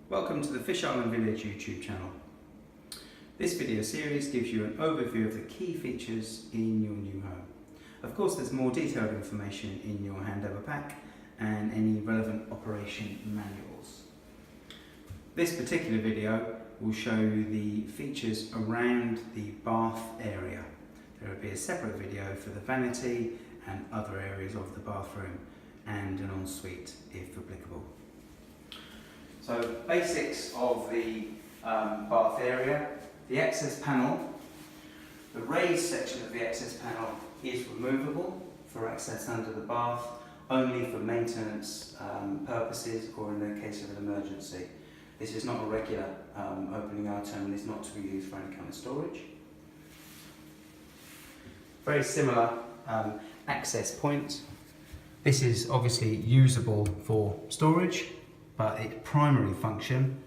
Welcome to the Fish Island Village YouTube channel. This video series gives you an overview of the key features in your new home. Of course, there's more detailed information in your handover pack and any relevant operation manuals. This particular video will show you the features around the bath area. There will be a separate video for the vanity and other areas of the bathroom and an ensuite if applicable. So, basics of the bath area. The access panel. The raised section of the access panel is removable for access under the bath, only for maintenance purposes or in the case of an emergency. This is not a regular opening item and is not to be used for any kind of storage. Very similar access point. This is obviously usable for storage, but its primary function,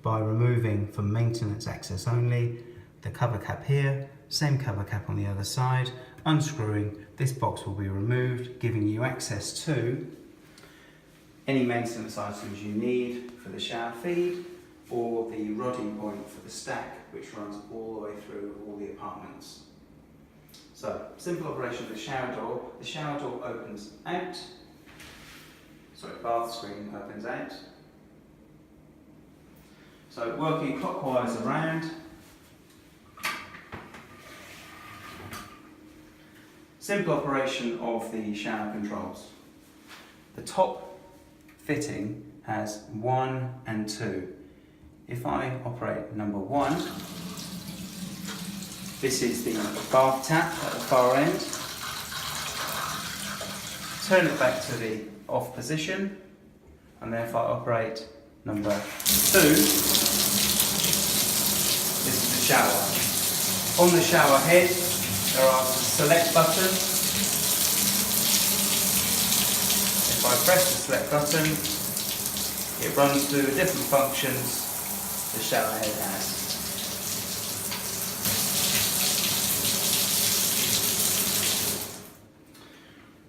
by removing for maintenance access only, the cover cap here, same cover cap on the other side, unscrewing, this box will be removed, giving you access to any maintenance items you need for the shower feed, or the rodding point for the stack, which runs all the way through all the apartments. So, simple operation of the shower door. The shower door opens out. Bath screen opens out. So working clockwise around. Simple operation of the shower controls. The top fitting has 1 and 2. If I operate number 1, this is the bath tap at the far end. Turn it back to the off position, and then if I operate number 2, this is the shower. On the shower head there are select buttons. If I press the select button, it runs through the different functions the shower head has.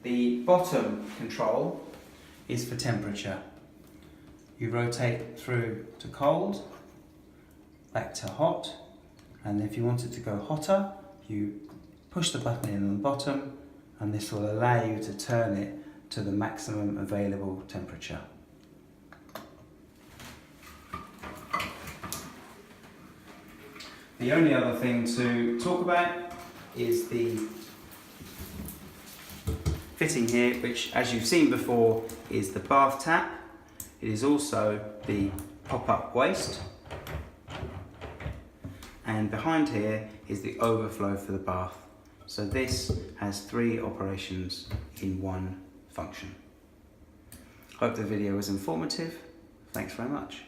The bottom control is for temperature. You rotate through to cold, back to hot, and if you want it to go hotter, you push the button in on the bottom, and this will allow you to turn it to the maximum available temperature. The only other thing to talk about is the fitting here, which, as you've seen before, is the bath tap. It is also the pop-up waste, and behind here is the overflow for the bath. So this has 3 operations in one function. Hope the video was informative. Thanks very much.